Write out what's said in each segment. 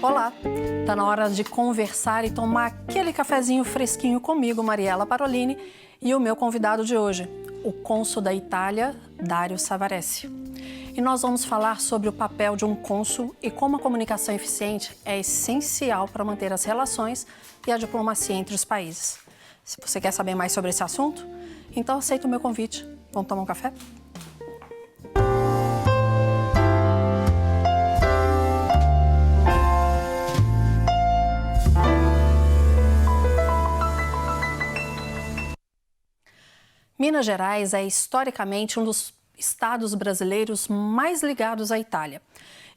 Olá, tá na hora de conversar e tomar aquele cafezinho fresquinho comigo, Mariela Parolini, e o meu convidado de hoje, o cônsul da Itália, Dario Savaresi. E nós vamos falar sobre o papel de um cônsul e como a comunicação eficiente é essencial para manter as relações e a diplomacia entre os países. Se você quer saber mais sobre esse assunto, então aceita o meu convite. Vamos tomar um café? Minas Gerais é historicamente um dos estados brasileiros mais ligados à Itália.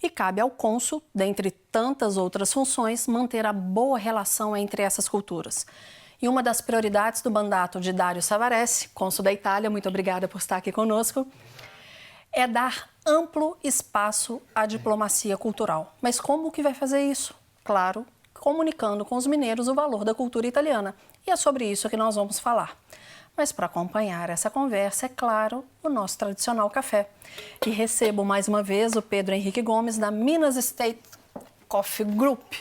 E cabe ao cônsul, dentre tantas outras funções, manter a boa relação entre essas culturas. E uma das prioridades do mandato de Dario Savaresi, cônsul da Itália, muito obrigada por estar aqui conosco, é dar amplo espaço à diplomacia cultural. Mas como que vai fazer isso? Claro, comunicando com os mineiros o valor da cultura italiana. E é sobre isso que nós vamos falar. Mas para acompanhar essa conversa, é claro, o nosso tradicional café. E recebo mais uma vez o Pedro Henrique Gomes, da Minas State Coffee Group.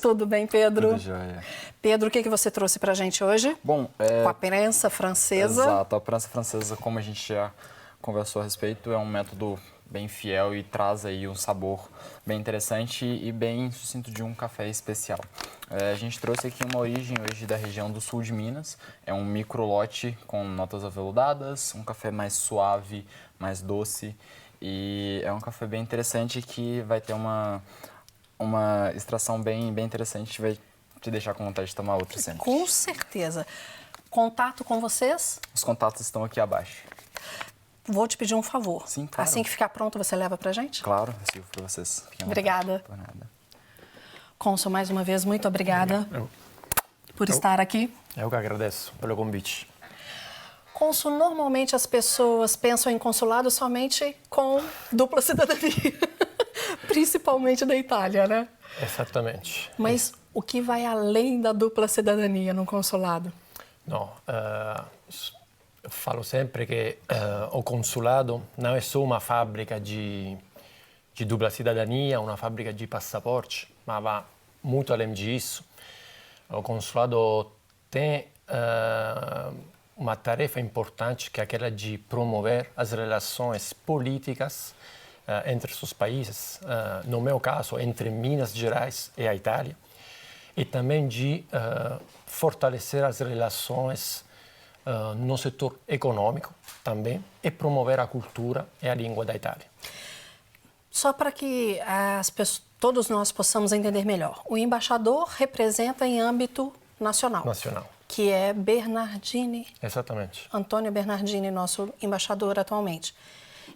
Tudo bem, Pedro? Tudo jóia. Pedro, o que você trouxe para a gente hoje? Bom, com a prensa francesa. Exato, a prensa francesa, como a gente já conversou a respeito, é um método bem fiel e traz aí um sabor bem interessante e bem sucinto de um café especial. A gente trouxe aqui uma origem hoje da região do sul de Minas, é um micro lote com notas aveludadas, um café mais suave, mais doce e é um café bem interessante que vai ter uma extração bem interessante, vai te deixar com vontade de tomar outro sempre. Com certeza. Contato com vocês? Os contatos estão aqui abaixo. Vou te pedir um favor. Sim, claro. Assim que ficar pronto, você leva pra gente? Claro, eu sirvo para vocês. Obrigada. Por nada. Cônsul, mais uma vez, muito obrigada por estar aqui. Eu que agradeço pelo convite. Cônsul, normalmente as pessoas pensam em consulado somente com dupla cidadania, principalmente da Itália, né? Exatamente. Mas o que vai além da dupla cidadania no consulado? Não, eu falo sempre que o consulado não é só uma fábrica de dupla cidadania, uma fábrica de passaporte, mas vai muito além disso. O consulado tem uma tarefa importante que é aquela de promover as relações políticas entre os países, no meu caso, entre Minas Gerais e a Itália, e também de fortalecer as relações no setor econômico também e promover a cultura e a língua da Itália. Só para que todos nós possamos entender melhor, o embaixador representa em âmbito nacional. Nacional. Que é Bernardini. Exatamente. Antônio Bernardini, nosso embaixador atualmente.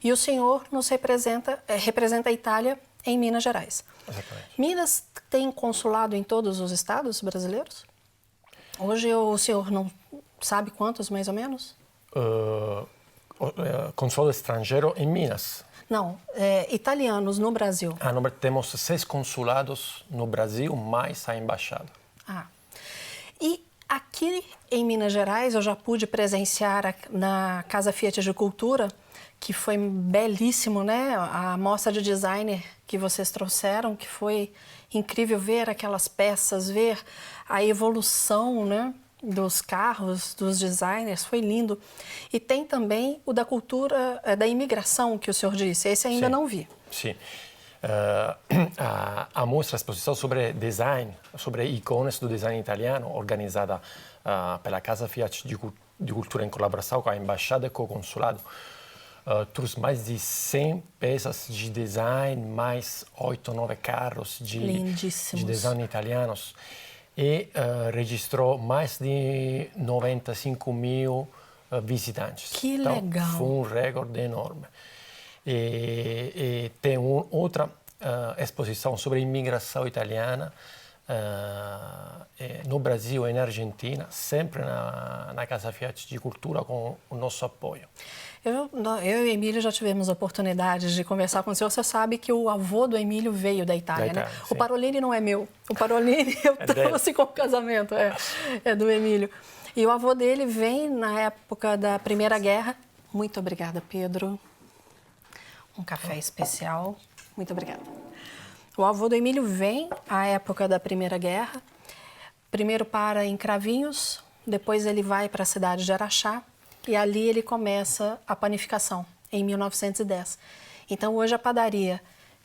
E o senhor nos representa a Itália em Minas Gerais. Exatamente. Minas tem consulado em todos os estados brasileiros? Hoje o senhor não sabe quantos, mais ou menos? Consulado estrangeiro em Minas. Não, italianos no Brasil. Temos 6 consulados no Brasil, mais a embaixada. E aqui em Minas Gerais, eu já pude presenciar na Casa Fiat de Cultura, que foi belíssimo, né? A mostra de designer que vocês trouxeram, que foi incrível ver aquelas peças, ver a evolução, né, dos carros, dos designers, foi lindo. E tem também o da cultura, da imigração, que o senhor disse. Esse ainda não vi. Sim. A mostra, a exposição sobre design, sobre ícones do design italiano, organizada pela Casa Fiat de Cultura em colaboração com a Embaixada e com o Consulado, trouxe mais de 100 peças de design, mais 8 ou 9 carros de design italianos e registrou mais de 95 mil visitantes. Que legal! Foi um recorde enorme. E tem outra exposição sobre imigração italiana no Brasil e na Argentina, sempre na Casa Fiat de Cultura, com o nosso apoio. Eu e o Emílio já tivemos oportunidade de conversar com o senhor. Você sabe que o avô do Emílio veio da Itália, né? Sim. O Parolini não é meu. O Parolini eu trouxe com o casamento, é do Emílio. E o avô dele vem na época da Primeira Guerra. Muito obrigada, Pedro. Um café especial. Muito obrigada. O avô do Emílio vem à época da Primeira Guerra, primeiro para em Cravinhos, depois ele vai para a cidade de Araxá e ali ele começa a panificação, em 1910. Então, hoje a padaria,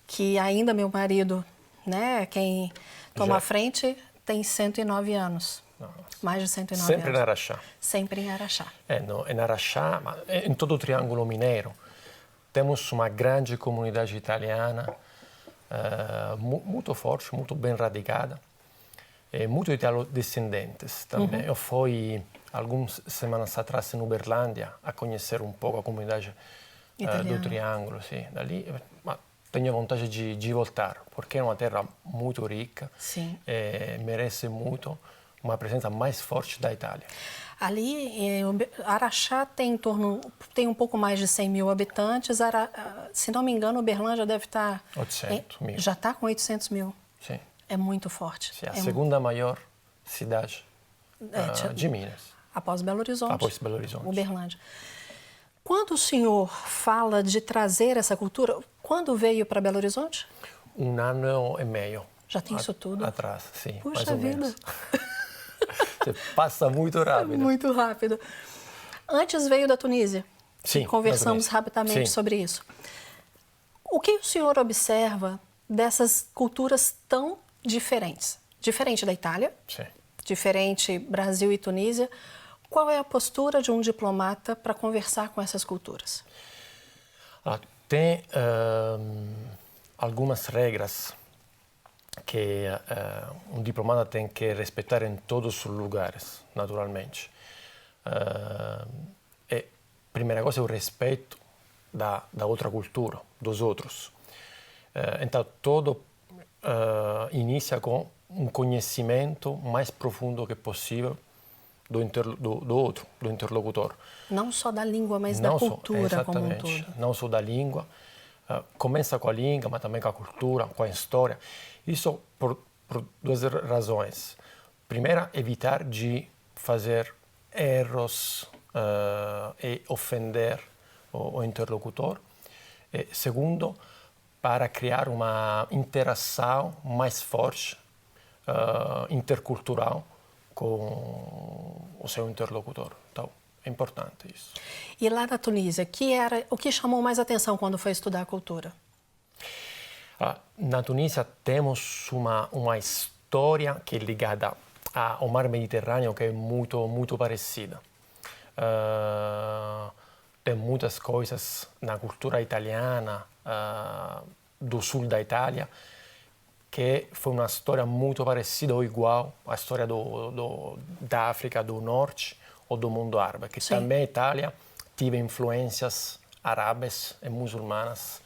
que ainda meu marido, né, quem toma a frente, tem 109 anos. Nossa. Mais de 109 Sempre anos. em Araxá. Sempre em Araxá. Em Araxá, mas em todo o Triângulo Mineiro, temos uma grande comunidade italiana, muito forte, muito bem radicada, e muito italo-descendentes também. Eu fui, algumas semanas atrás, em Uberlândia, a conhecer um pouco a comunidade do Triângulo. Sim. Dali, mas tenho vontade de voltar, porque é uma terra muito rica, merece muito uma presença mais forte da Itália. Ali, Araxá tem um pouco mais de 100 mil habitantes. Se não me engano, Uberlândia deve estar... 800 mil. Já está com 800 mil. Sim. É muito forte. Sim, a segunda maior cidade de Minas. Após Belo Horizonte. Após Belo Horizonte. Uberlândia. Quando o senhor fala de trazer essa cultura, quando veio para Belo Horizonte? 1 ano e meio. Já tem isso tudo? Atrás, sim. Puxa mais ou vida. menos. Você passa muito rápido. Muito rápido. Antes veio da Tunísia. Sim. Conversamos rapidamente sobre isso. O que o senhor observa dessas culturas tão diferentes? Diferente da Itália, diferente Brasil e Tunísia. Qual é a postura de um diplomata para conversar com essas culturas? Tem algumas regras que um diplomata tem que respeitar em todos os lugares, naturalmente. A primeira coisa é o respeito da outra cultura, dos outros. Então, tudo inicia com um conhecimento mais profundo que possível do outro, do interlocutor. Não só da língua, mas da cultura como um todo. Não só da língua. Começa com a língua, mas também com a cultura, com a história. Isso por duas razões. Primeira, evitar de fazer erros e ofender o interlocutor. E, segundo, para criar uma interação mais forte, intercultural, com o seu interlocutor. Então, é importante isso. E lá na Tunísia, o que chamou mais atenção quando foi estudar a cultura? Na Tunísia temos uma história que é ligada ao mar Mediterrâneo, que é muito parecida. Tem muitas coisas na cultura italiana, do sul da Itália, que foi uma história muito parecida ou igual à história da África do Norte ou do mundo árabe, que também a Itália teve influências árabes e muçulmanas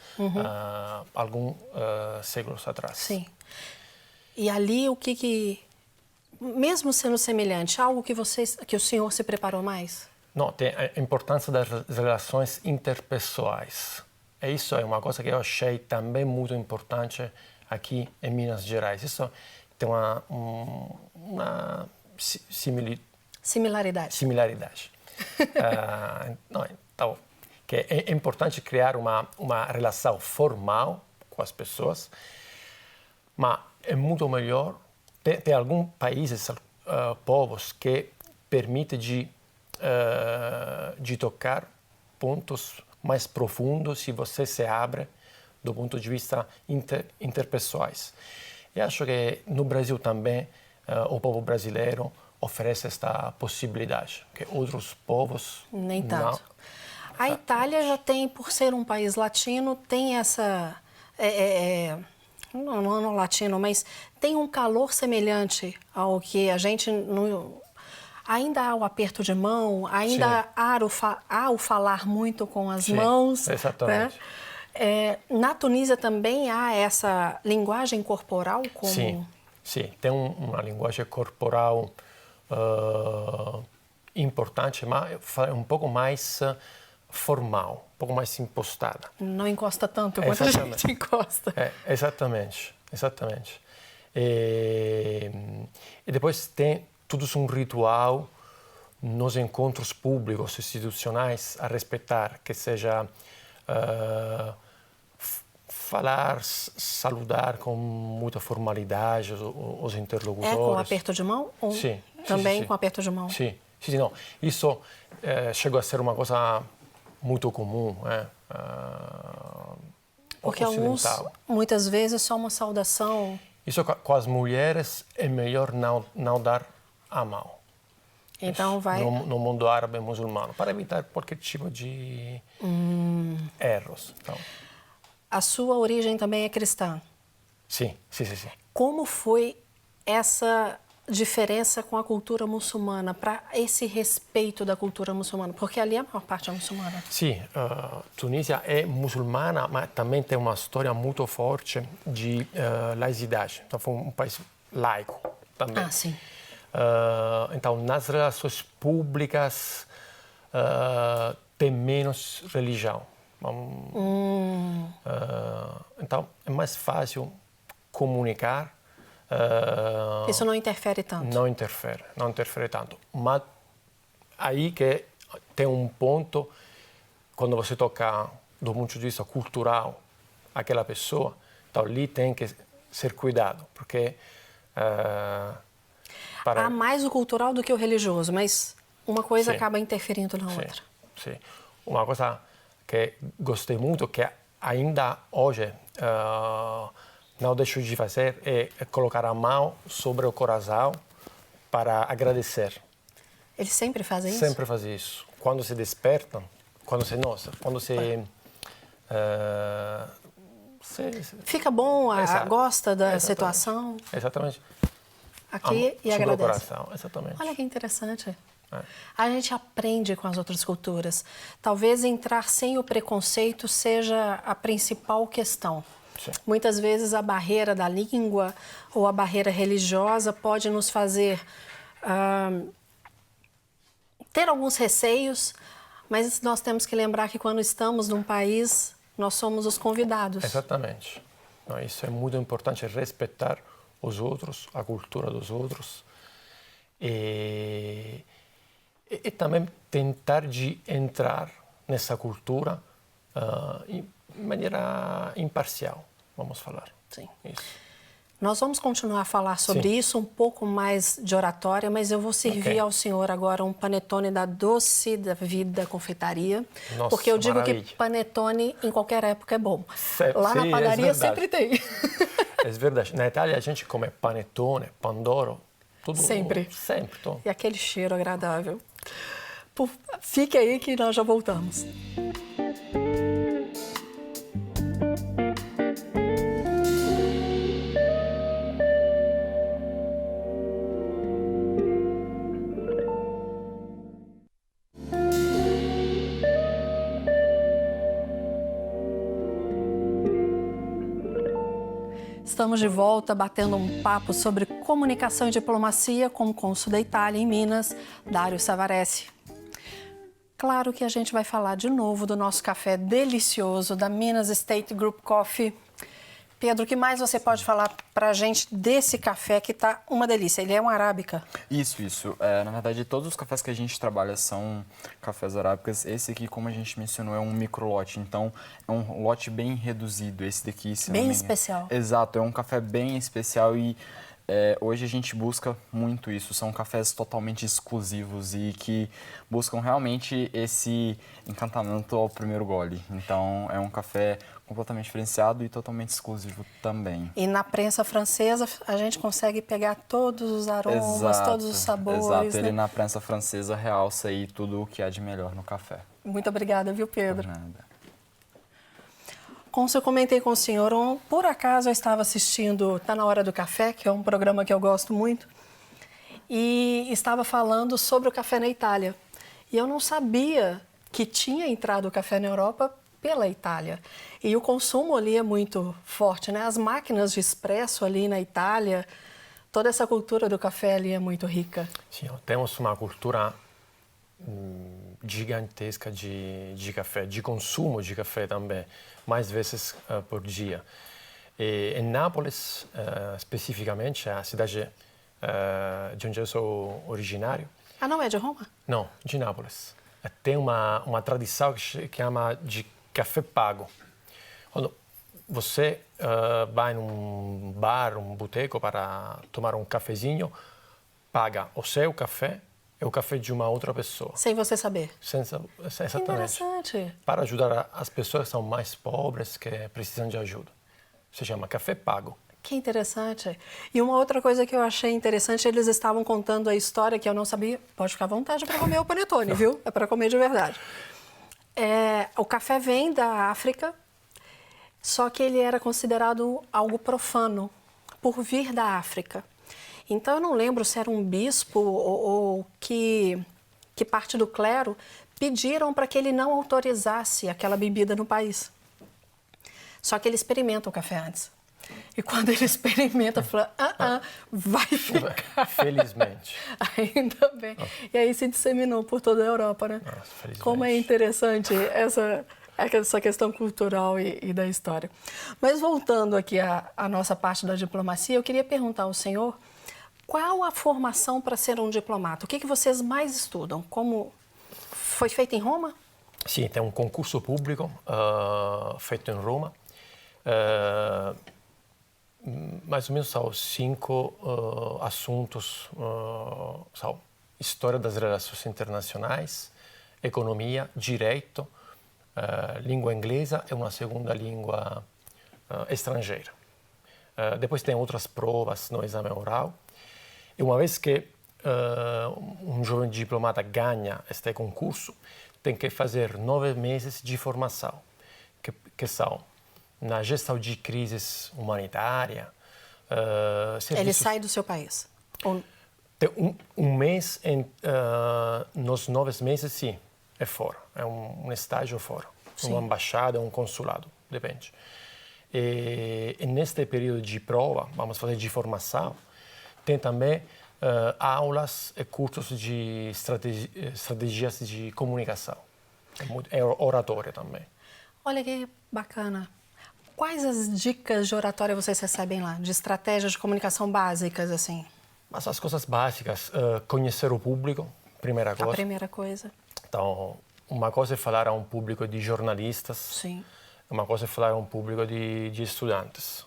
alguns séculos atrás. Sim. E ali mesmo sendo semelhante, algo que o senhor se preparou mais? Não, tem a importância das relações interpessoais. E isso é uma coisa que eu achei também muito importante aqui em Minas Gerais. Isso tem uma similaridade. Então, que é importante criar uma relação formal com as pessoas, mas é muito melhor. Tem alguns países, povos, que permitem de tocar pontos mais profundos se você se abre do ponto de vista interpessoais. E acho que no Brasil também o povo brasileiro oferece esta possibilidade, que outros povos nem tanto. A Itália já tem, por ser um país latino, tem essa... não latino, mas tem um calor semelhante ao que a gente... Ainda há o aperto de mão, ainda há o falar muito com as mãos. Exatamente. Né? Na Tunísia também há essa linguagem corporal? Sim, tem uma linguagem corporal importante, mas um pouco mais formal, um pouco mais impostada. Não encosta tanto quanto a gente encosta. Exatamente. E depois tem tudo um ritual nos encontros públicos, institucionais, a respeitar, que seja falar, saludar com muita formalidade os interlocutores. É com aperto de mão? Ou Sim. também com aperto de mão? Sim, não. Isso chegou a ser uma coisa muito comum, Porque muitas vezes, só uma saudação. Isso com as mulheres é melhor não dar a mão. Então Isso, vai... no mundo árabe e muçulmano, para evitar qualquer tipo de erros. Então. A sua origem também é cristã? Sim. Como foi essa diferença com a cultura muçulmana, para esse respeito da cultura muçulmana? Porque ali a maior parte é muçulmana. Sim, Tunísia é muçulmana, mas também tem uma história muito forte de laicidade. Então foi um país laico também. Ah, sim. Então, nas relações públicas, tem menos religião. Então, é mais fácil comunicar. Isso não interfere tanto? Não interfere tanto. Mas aí que tem um ponto, quando você toca do ponto de vista cultural aquela pessoa, então ali tem que ser cuidado, porque... Há mais o cultural do que o religioso, mas uma coisa acaba interferindo na outra. Sim. Uma coisa que gostei muito, que ainda hoje não deixo de fazer, é colocar a mão sobre o coração para agradecer. Eles sempre fazem isso? Sempre fazem isso. Quando se despertam, quando se fica bom, gosta da situação. Exatamente. Aqui e agradece. Sobre o coração, exatamente. Olha que interessante. A gente aprende com as outras culturas. Talvez entrar sem o preconceito seja a principal questão. Sim. Muitas vezes a barreira da língua ou a barreira religiosa pode nos fazer ter alguns receios, mas nós temos que lembrar que quando estamos num país, nós somos os convidados. Exatamente. Isso é muito importante, respeitar os outros, a cultura dos outros. E também tentar de entrar nessa cultura de maneira imparcial, vamos falar. Sim. Isso. Nós vamos continuar a falar sobre isso, um pouco mais de oratória, mas eu vou servir ao senhor agora um panetone da Doce da Vida Confeitaria. Nossa, porque eu digo maravilha. Que panetone em qualquer época é bom. Lá Sim, na padaria sempre tem. É verdade. Na Itália a gente come panetone, pandoro, tudo. Sempre. Sempre. Tudo. E aquele cheiro agradável. Fique aí que nós já voltamos. Estamos de volta batendo um papo sobre comunicação e diplomacia com o cônsul da Itália em Minas, Dario Savarese. Claro que a gente vai falar de novo do nosso café delicioso da Minas State Group Coffee. Pedro, o que mais você pode falar para a gente desse café que está uma delícia? Ele é um arábica? Isso. Na verdade, todos os cafés que a gente trabalha são cafés arábicas. Esse aqui, como a gente mencionou, é um micro lote. Então, é um lote bem reduzido. Esse daqui, se bem não me especial. Exato, é um café bem especial e hoje a gente busca muito isso. São cafés totalmente exclusivos e que buscam realmente esse encantamento ao primeiro gole. Então, é um café completamente diferenciado e totalmente exclusivo também. E na prensa francesa a gente consegue pegar todos os aromas, todos os sabores. Exato, ele na prensa francesa realça aí tudo o que há de melhor no café. Muito obrigada, viu, Pedro? Por nada. Como eu comentei com o senhor, por acaso eu estava assistindo Tá na Hora do Café, que é um programa que eu gosto muito, e estava falando sobre o café na Itália. E eu não sabia que tinha entrado o café na Europa pela Itália. E o consumo ali é muito forte, né? As máquinas de expresso ali na Itália, toda essa cultura do café ali é muito rica. Sim, temos uma cultura gigantesca de café, de consumo de café também, mais vezes por dia. E em Nápoles, especificamente, a cidade de onde eu sou originário. Ah, não é de Roma? Não, de Nápoles. Tem uma tradição que chama de café pago. Quando você vai num bar, um boteco para tomar um cafezinho, paga o seu café e o café de uma outra pessoa. Sem você saber. Exatamente. Interessante. Para ajudar as pessoas que são mais pobres, que precisam de ajuda. Se chama café pago. Que interessante. E uma outra coisa que eu achei interessante, eles estavam contando a história que eu não sabia. Pode ficar à vontade para comer o panetone, viu? É para comer de verdade. O café vem da África, só que ele era considerado algo profano por vir da África. Então eu não lembro se era um bispo ou que parte do clero pediram para que ele não autorizasse aquela bebida no país. Só que ele experimenta o café antes. E quando ele experimenta, fala, vai ficar. Felizmente. Ainda bem. E aí se disseminou por toda a Europa, né? Nossa, felizmente. Como é interessante essa questão cultural e da história. Mas voltando aqui à nossa parte da diplomacia, eu queria perguntar ao senhor qual a formação para ser um diplomata? O que vocês mais estudam? Como foi feito em Roma? Sim, tem um concurso público feito em Roma. Mais ou menos são 5 assuntos, são história das relações internacionais, economia, direito, língua inglesa e uma segunda língua estrangeira. Depois tem outras provas no exame oral. E uma vez que um jovem diplomata ganha este concurso, tem que fazer 9 meses de formação, que são na gestão de crises humanitárias. Ele sai do seu país? Tem um mês, nos 9 meses, sim, é fora. É um estágio fora. Sim. Uma embaixada, um consulado, depende. E neste período de prova, vamos fazer de formação, tem também aulas e cursos de estratégias de comunicação. É oratória também. Olha que bacana. Quais as dicas de oratória vocês recebem lá? De estratégias de comunicação básicas, assim? Mas as coisas básicas, conhecer o público, primeira coisa. A primeira coisa. Então, uma coisa é falar a um público de jornalistas. Sim. Uma coisa é falar a um público de estudantes.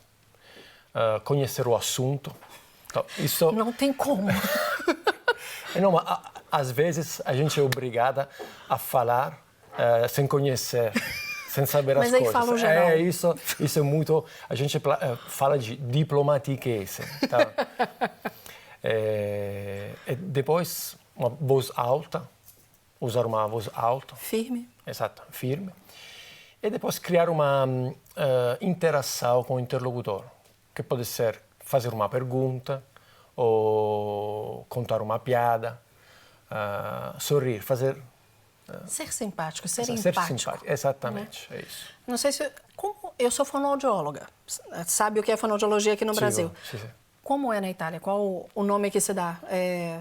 Conhecer o assunto. Então, isso... Não tem como. Não, mas, às vezes a gente é obrigada a falar sem conhecer, sem saber as coisas. Mas aí fala o geral. Isso é muito... A gente fala de diplomatiqueza. Tá? Depois, uma voz alta. Usar uma voz alta. Firme. Exato, firme. E depois criar uma interação com o interlocutor, que pode ser fazer uma pergunta, ou contar uma piada, sorrir, fazer... Ser simpático, ser Ser empático. simpático, exatamente, é isso. Não sei se... eu sou fonoaudióloga. Sabe o que é fonoaudiologia aqui no Brasil? Sim. Como é na Itália? Qual o nome que se dá?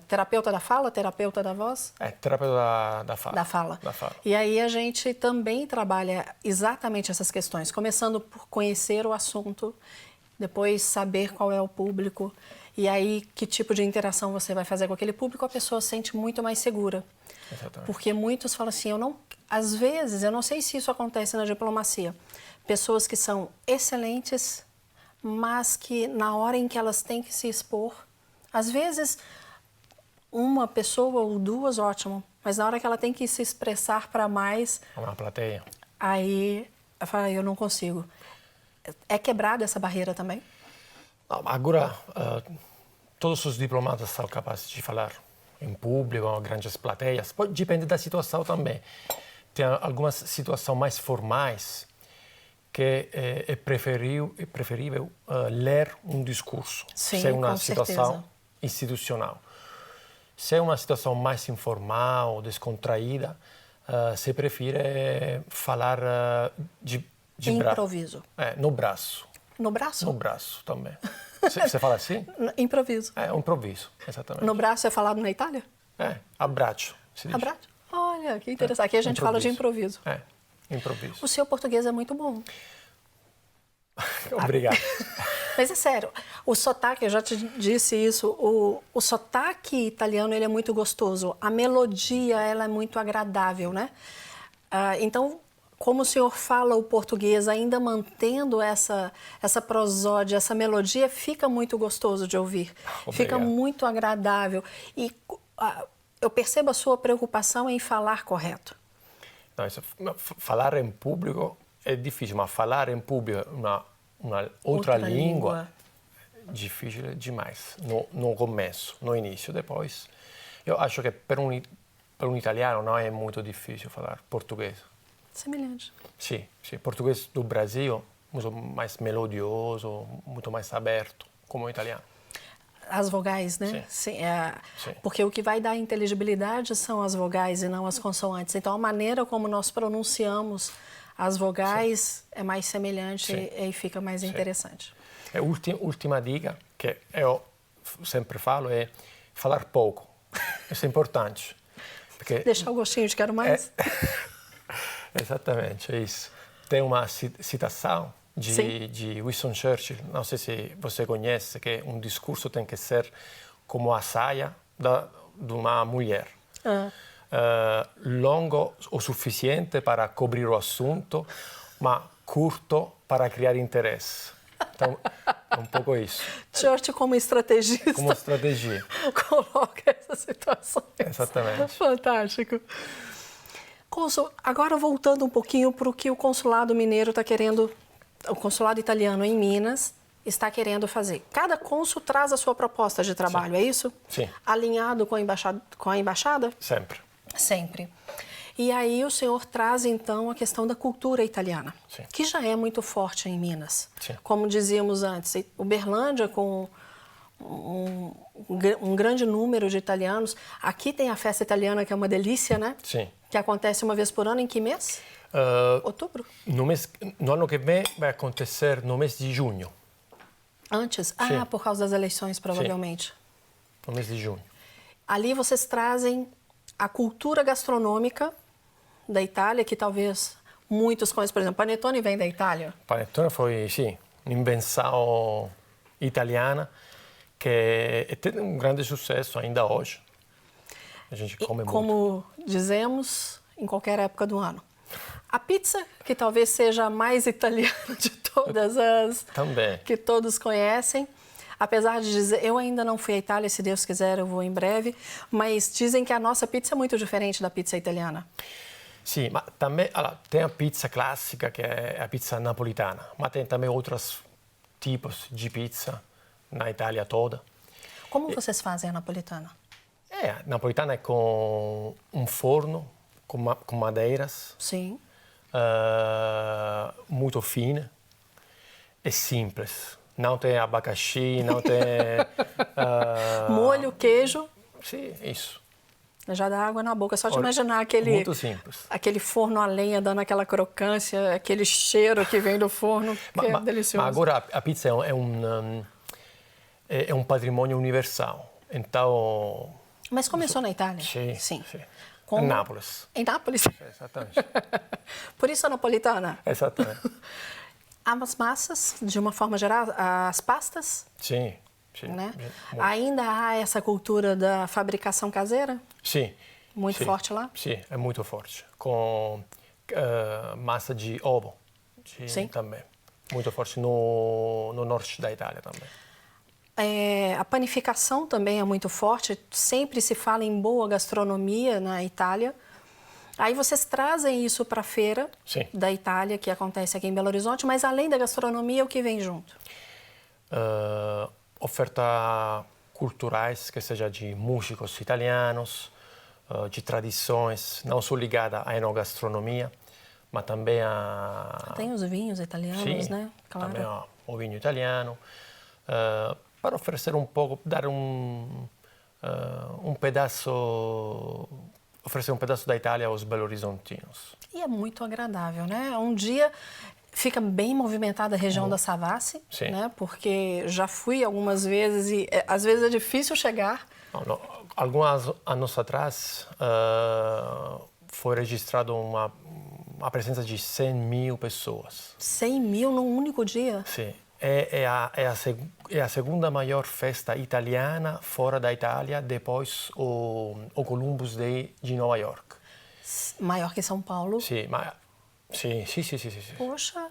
Terapeuta da fala? Terapeuta da voz? Terapeuta da fala. Da fala. Da fala. E aí a gente também trabalha exatamente essas questões, começando por conhecer o assunto, depois saber qual é o público, e aí que tipo de interação você vai fazer com aquele público, a pessoa se sente muito mais segura. Exatamente. Porque muitos falam assim, às vezes, eu não sei se isso acontece na diplomacia, pessoas que são excelentes, mas que na hora em que elas têm que se expor, às vezes uma pessoa ou duas, ótimo, mas na hora que ela tem que se expressar para mais... Uma plateia. Aí eu falo, eu não consigo. É quebrada essa barreira também? Não, agora, todos os diplomatas são capazes de falar em público, em grandes plateias. Depende da situação também. Tem algumas situações mais formais que é preferível ler um discurso. Sim, se é uma com situação certeza. institucional. Se é uma situação mais informal, descontraída, se prefere falar de improviso. No braço. No braço? No braço também. Você fala assim? Improviso. Improviso, exatamente. No braço é falado na Itália? Abbraccio. Abbraccio? Olha, que interessante. Aqui a gente fala de improviso. Improviso. O seu português é muito bom. Obrigado. Mas é sério, o sotaque, eu já te disse isso, o sotaque italiano ele é muito gostoso, a melodia ela é muito agradável, né? Então, como o senhor fala o português, ainda mantendo essa prosódia, essa melodia, fica muito gostoso de ouvir. Obrigado. Fica muito agradável. E eu percebo a sua preocupação em falar correto. Não, falar em público é difícil, mas falar em público uma outra língua é difícil demais. No começo, no início, depois. Eu acho que para um italiano não é muito difícil falar português. Semelhante. Sim, sim. Português do Brasil, muito mais melodioso, muito mais aberto, como o italiano. As vogais, né? Sim. Sim. Porque o que vai dar inteligibilidade são as vogais e não as consoantes. Então, a maneira como nós pronunciamos as vogais é mais semelhante e fica mais interessante. A última dica que eu sempre falo é falar pouco. Isso é importante. Porque deixar o gostinho de quero mais. Exatamente, é isso. Tem uma citação de Winston Churchill, não sei se você conhece, que um discurso tem que ser como a saia de uma mulher. Longo o suficiente para cobrir o assunto, mas curto para criar interesse. Então, é um pouco isso. Churchill como estrategista. Como estratégia. Coloca essas situações. Exatamente. Fantástico. Cônsul, agora voltando um pouquinho para o que o consulado mineiro está querendo, o consulado italiano em Minas está querendo fazer. Cada cônsul traz a sua proposta de trabalho, é isso? Sim. Alinhado com a embaixada? Sempre. Sempre. E aí o senhor traz, então, a questão da cultura italiana, Sim. que já é muito forte em Minas. Sim. Como dizíamos antes, Uberlândia com um grande número de italianos. Aqui tem a festa italiana, que é uma delícia, né? Sim. Que acontece uma vez por ano. Em que mês? Outubro? No ano que vem vai acontecer no mês de junho. Antes? Sim. Ah, por causa das eleições, provavelmente. No mês de junho. Ali vocês trazem a cultura gastronômica da Itália, que talvez muitos conheçam. Por exemplo, Panettone vem da Itália. Panettone foi, sim, un'invenção italiana que tem um grande sucesso ainda hoje. A gente come muito. Como dizemos, em qualquer época do ano. A pizza, que talvez seja a mais italiana de todas as Também. que todos conhecem. Apesar de dizer, eu ainda não fui à Itália, se Deus quiser eu vou em breve, mas dizem que a nossa pizza é muito diferente da pizza italiana. Sim, mas também tem a pizza clássica, que é a pizza napolitana, mas tem também outros tipos de pizza na Itália toda. Como vocês fazem a napolitana? A napolitana é com um forno, com madeiras, Sim. muito fina, é simples. Não tem abacaxi, não tem... Molho, queijo. Sim, isso. Já dá água na boca, só de imaginar Muito simples. aquele forno a lenha dando aquela crocância, aquele cheiro que vem do forno, que é delicioso. Mas agora a pizza é um patrimônio universal. Então... Mas começou na Itália? Sim. Sim. Em Nápoles. Em Nápoles? Exatamente. Por isso a napolitana? Exatamente. As massas, de uma forma geral, as pastas? Sim. Sim. Né? Ainda há essa cultura da fabricação caseira? Sim. Muito forte lá? Sim, é muito forte. Com massa de ovo Sim. também. Muito forte no norte da Itália também. A panificação também é muito forte. Sempre se fala em boa gastronomia na Itália. Aí vocês trazem isso para a feira da Itália, que acontece aqui em Belo Horizonte, mas além da gastronomia, o que vem junto? Oferta culturais, que seja de músicos italianos, de tradições, não só ligada à enogastronomia, mas também a... Tem os vinhos italianos, sim, né? Claro. Também o vinho italiano, para oferecer um pouco, dar um pedaço... oferecer um pedaço da Itália aos belo-horizontinos. E é muito agradável, né? Um dia fica bem movimentada a região da Savassi, né? Porque já fui algumas vezes e às vezes é difícil chegar. Alguns anos atrás foi registrado uma presença de 100 mil pessoas. 100 mil num único dia? Sim. É a segunda maior festa italiana fora da Itália, depois o Columbus Day de Nova York. Maior que São Paulo? Sim, mas Sì. Poxa,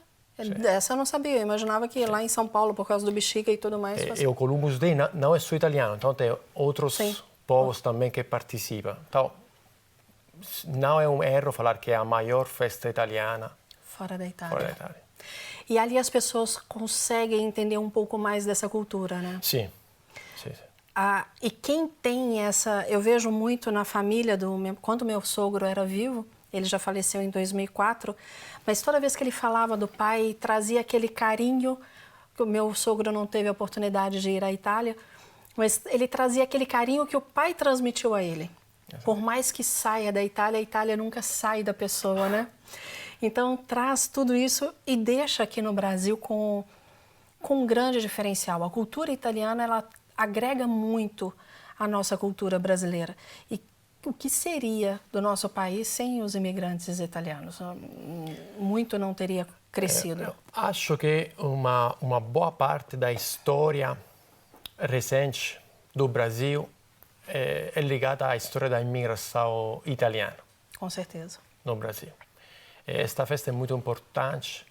essa eu não sabia. Eu imaginava que lá em São Paulo, por causa do Bexiga e tudo mais... E o Columbus Day não é só italiano, então tem outros Sim. povos também que participam. Então, não é um erro falar que é a maior festa italiana Fora da Itália. fora da Itália. E ali as pessoas conseguem entender um pouco mais dessa cultura, né? Sim. E quem tem essa... Eu vejo muito na família, quando meu sogro era vivo, ele já faleceu em 2004, mas toda vez que ele falava do pai, trazia aquele carinho, que o meu sogro não teve a oportunidade de ir à Itália, mas ele trazia aquele carinho que o pai transmitiu a ele. Por mais que saia da Itália, a Itália nunca sai da pessoa, né? Então, traz tudo isso e deixa aqui no Brasil com um grande diferencial. A cultura italiana, ela agrega muito à nossa cultura brasileira. E o que seria do nosso país sem os imigrantes italianos? Muito não teria crescido. Acho que uma boa parte da história recente do Brasil é ligada à história da imigração italiana. Com certeza. No Brasil. Esta festa é muito importante,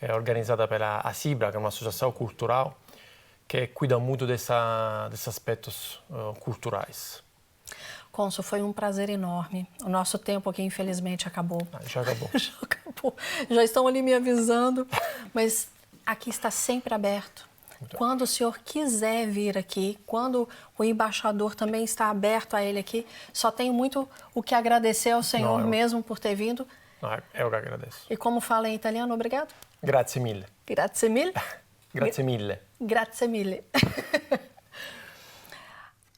é organizada pela ACIBRA, que é uma associação cultural que cuida muito desses aspectos culturais. Cônsul, foi um prazer enorme. O nosso tempo aqui, infelizmente, acabou. Já acabou. Já acabou. Já estão ali me avisando, mas aqui está sempre aberto. Quando o senhor quiser vir aqui, quando o embaixador também está aberto a ele aqui, só tenho muito o que agradecer ao senhor mesmo por ter vindo. Eu que agradeço. E como fala em italiano, obrigado? Grazie mille. Grazie mille? Grazie mille. Grazie mille.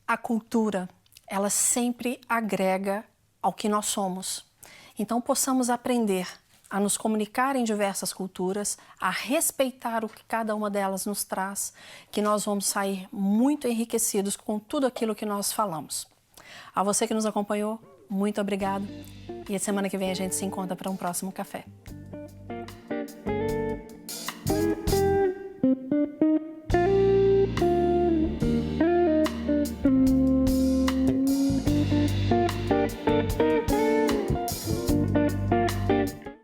A cultura, ela sempre agrega ao que nós somos. Então, possamos aprender a nos comunicar em diversas culturas, a respeitar o que cada uma delas nos traz, que nós vamos sair muito enriquecidos com tudo aquilo que nós falamos. A você que nos acompanhou, muito obrigado. E a semana que vem a gente se encontra para um próximo café.